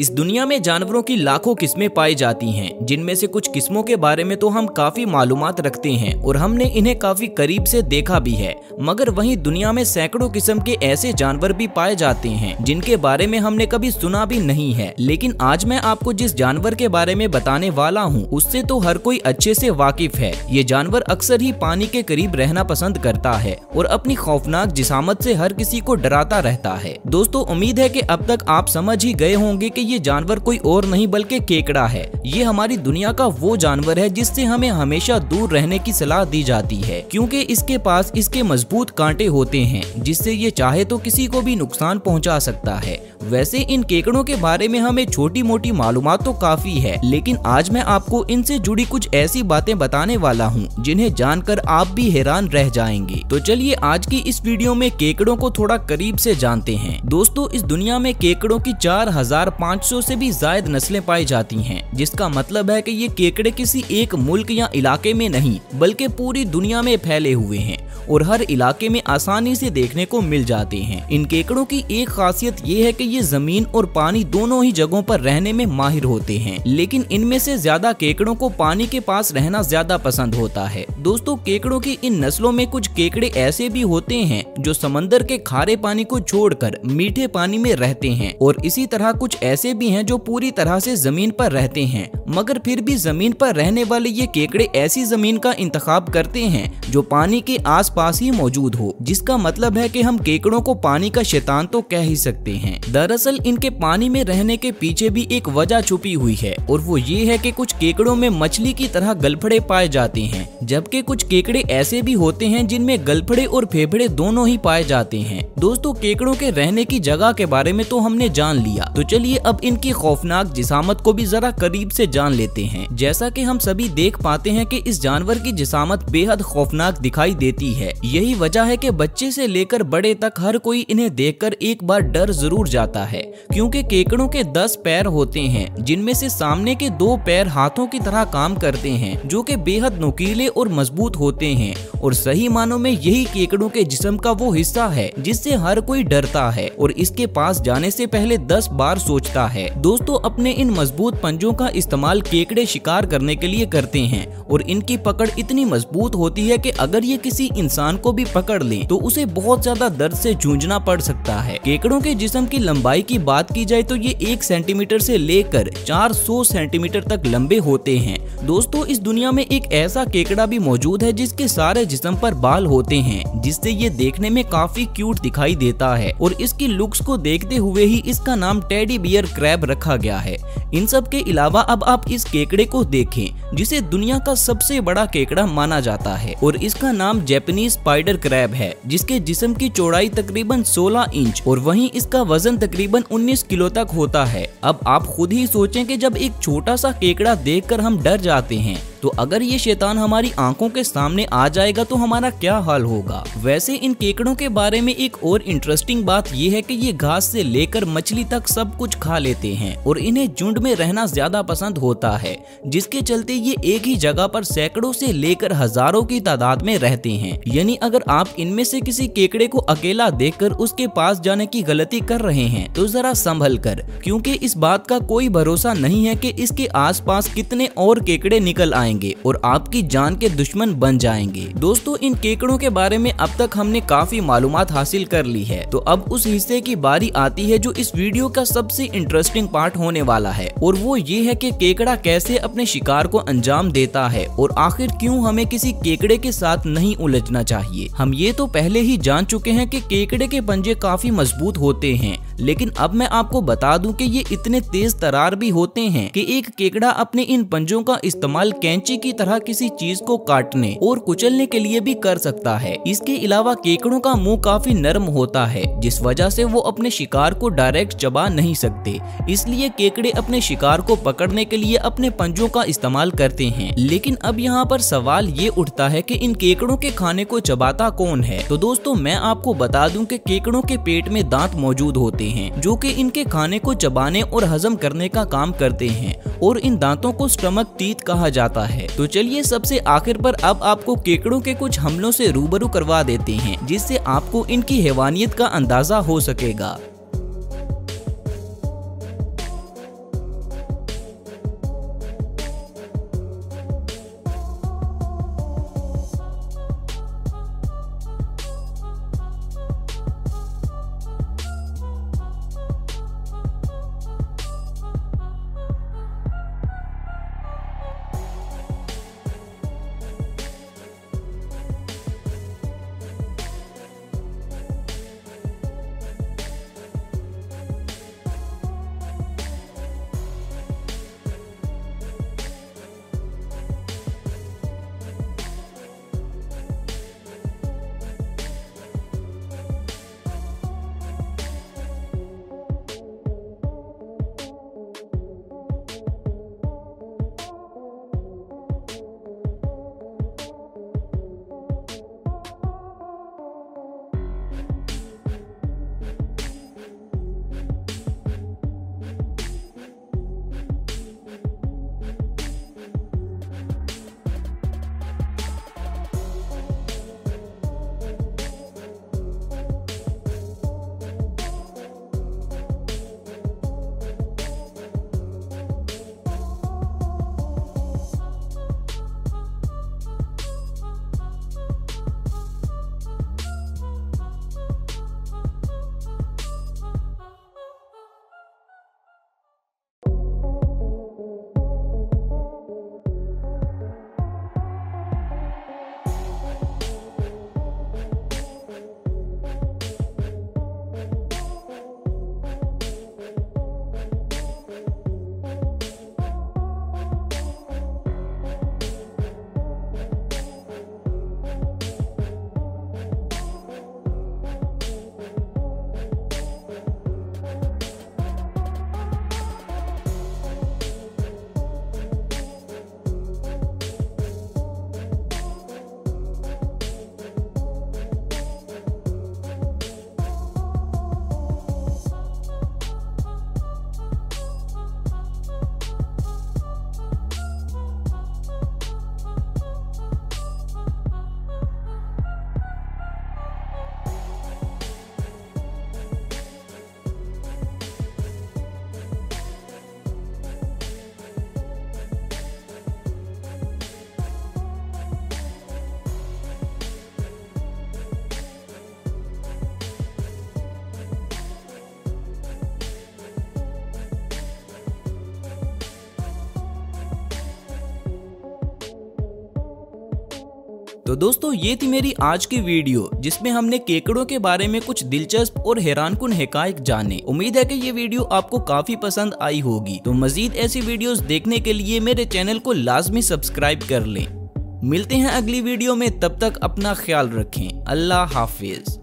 इस दुनिया में जानवरों की लाखों किस्में पाई जाती हैं, जिनमें से कुछ किस्मों के बारे में तो हम काफी मालूमात रखते हैं और हमने इन्हें काफी करीब से देखा भी है। मगर वहीं दुनिया में सैकड़ों किस्म के ऐसे जानवर भी पाए जाते हैं जिनके बारे में हमने कभी सुना भी नहीं है। लेकिन आज मैं आपको जिस जानवर के बारे में बताने वाला हूँ उससे तो हर कोई अच्छे से वाकिफ है। ये जानवर अक्सर ही पानी के करीब रहना पसंद करता है और अपनी खौफनाक जिसामत से हर किसी को डराता रहता है। दोस्तों, उम्मीद है कि अब तक आप समझ ही गए होंगे कि ये जानवर कोई और नहीं बल्कि केकड़ा है। ये हमारी दुनिया का वो जानवर है जिससे हमें हमेशा दूर रहने की सलाह दी जाती है, क्योंकि इसके पास इसके मजबूत कांटे होते हैं जिससे ये चाहे तो किसी को भी नुकसान पहुंचा सकता है। वैसे इन केकड़ों के बारे में हमें छोटी मोटी मालूमात तो काफी है, लेकिन आज मैं आपको इनसे जुड़ी कुछ ऐसी बातें बताने वाला हूं जिन्हें जानकर आप भी हैरान रह जाएंगे। तो चलिए आज की इस वीडियो में केकड़ों को थोड़ा करीब से जानते हैं। दोस्तों, इस दुनिया में केकड़ों की 4500 से भी ज्यादा नस्लें पाई जाती हैं, जिसका मतलब है कि ये केकड़े किसी एक मुल्क या इलाके में नहीं बल्कि पूरी दुनिया में फैले हुए हैं और हर इलाके में आसानी से देखने को मिल जाते हैं। इन केकड़ों की एक खासियत ये है कि ये जमीन और पानी दोनों ही जगहों पर रहने में माहिर होते हैं, लेकिन इनमें से ज्यादा केकड़ों को पानी के पास रहना ज्यादा पसंद होता है। दोस्तों, केकड़ों की इन नस्लों में कुछ केकड़े ऐसे भी होते हैं जो समंदर के खारे पानी को छोड़कर मीठे पानी में रहते हैं और इसी तरह कुछ ऐसे भी हैं जो पूरी तरह से जमीन पर रहते हैं। मगर फिर भी जमीन पर रहने वाले ये केकड़े ऐसी जमीन का इंतखाब करते हैं जो पानी के आसपास ही मौजूद हो, जिसका मतलब है कि हम केकड़ों को पानी का शैतान तो कह ही सकते हैं। दरअसल इनके पानी में रहने के पीछे भी एक वजह छुपी हुई है और वो ये है कि कुछ केकड़ों में मछली की तरह गलफड़े पाए जाते हैं, जबकि कुछ केकड़े ऐसे भी होते हैं जिनमें गलफड़े और फेफड़े दोनों ही पाए जाते हैं। दोस्तों, केकड़ों के रहने की जगह के बारे में तो हमने जान लिया, तो चलिए अब इनकी खौफनाक जिसामत को भी जरा करीब से जान लेते हैं। जैसा कि हम सभी देख पाते हैं कि इस जानवर की जिसामत बेहद खौफनाक दिखाई देती है। यही वजह है कि बच्चे से लेकर बड़े तक हर कोई इन्हें देखकर एक बार डर जरूर जाता है, क्योंकि केकड़ों के 10 पैर होते हैं, जिनमें से सामने के 2 पैर हाथों की तरह काम करते हैं, जो कि बेहद नुकीले और मजबूत होते हैं और सही मानों में यही केकड़ों के जिस्म का वो हिस्सा है जिससे हर कोई डरता है और इसके पास जाने से पहले 10 बार सोचता है। दोस्तों, अपने इन मजबूत पंजों का इस्तेमाल केकड़े शिकार करने के लिए करते हैं और इनकी पकड़ इतनी मजबूत होती है कि अगर ये किसी इंसान को भी पकड़ ले तो उसे बहुत ज्यादा दर्द से जूझना पड़ सकता है। केकड़ों के जिस्म की लंबाई की बात की जाए तो ये 1 सेंटीमीटर से लेकर 400 सेंटीमीटर तक लंबे होते हैं। दोस्तों, इस दुनिया में एक ऐसा केकड़ा भी मौजूद है जिसके सारे जिस्म पर बाल होते हैं, जिससे ये देखने में काफी क्यूट दिखाई देता है और इसकी लुक्स को देखते हुए ही इसका नाम टेडी बियर क्रैब रखा गया है। इन सब के अलावा अब आप इस केकड़े को देखें जिसे दुनिया का सबसे बड़ा केकड़ा माना जाता है और इसका नाम जैपनीज स्पाइडर क्रैब है, जिसके जिस्म की चौड़ाई तकरीबन 16 इंच और वहीं इसका वजन तकरीबन 19 किलो तक होता है। अब आप खुद ही सोचें कि जब एक छोटा सा केकड़ा देखकर हम डर जाते हैं, तो अगर ये शैतान हमारी आंखों के सामने आ जाएगा तो हमारा क्या हाल होगा। वैसे इन केकड़ों के बारे में एक और इंटरेस्टिंग बात ये है कि ये घास से लेकर मछली तक सब कुछ खा लेते हैं और इन्हें झुंड में रहना ज्यादा पसंद होता है, जिसके चलते ये एक ही जगह पर सैकड़ों से लेकर हजारों की तादाद में रहते हैं। यानी अगर आप इनमें से किसी केकड़े को अकेला देखकर उसके पास जाने की गलती कर रहे हैं तो जरा संभल कर, क्योंकि इस बात का कोई भरोसा नहीं है कि इसके आसपास कितने और केकड़े निकल आएंगे और आपकी जान के दुश्मन बन जाएंगे। दोस्तों, इन केकड़ों के बारे में अब तक हमने काफी मालूमात हासिल कर ली है, तो अब उस हिस्से की बारी आती है जो इस वीडियो का सबसे इंटरेस्टिंग पार्ट होने वाला है, और वो ये है कि केकड़ा कैसे अपने शिकार को अंजाम देता है और आखिर क्यों हमें किसी केकड़े के साथ नहीं उलझना चाहिए। हम ये तो पहले ही जान चुके हैं कि केकड़े के पंजे काफी मजबूत होते हैं, लेकिन अब मैं आपको बता दूं कि ये इतने तेज तरार भी होते हैं कि एक केकड़ा अपने इन पंजों का इस्तेमाल कैंची की तरह किसी चीज को काटने और कुचलने के लिए भी कर सकता है। इसके अलावा केकड़ों का मुंह काफी नरम होता है, जिस वजह से वो अपने शिकार को डायरेक्ट चबा नहीं सकते, इसलिए केकड़े अपने शिकार को पकड़ने के लिए अपने पंजों का इस्तेमाल करते हैं। लेकिन अब यहाँ पर सवाल ये उठता है कि इन केकड़ों के खाने को चबाता कौन है। तो दोस्तों, मैं आपको बता दूं कि केकड़ों के पेट में दांत मौजूद होते हैं जो कि इनके खाने को चबाने और हजम करने का काम करते हैं और इन दांतों को स्टमक टीथ कहा जाता है। तो चलिए सबसे आखिर पर अब आपको केकड़ों के कुछ हमलों से रूबरू करवा देते हैं, जिससे आपको इनकी हैवानियत का अंदाजा हो सकेगा। तो दोस्तों ये थी मेरी आज की वीडियो, जिसमें हमने केकड़ों के बारे में कुछ दिलचस्प और हैरानकुन हकायक जाने। उम्मीद है कि ये वीडियो आपको काफी पसंद आई होगी। तो मजीद ऐसी वीडियोस देखने के लिए मेरे चैनल को लाजमी सब्सक्राइब कर लें। मिलते हैं अगली वीडियो में, तब तक अपना ख्याल रखें। अल्लाह हाफिज।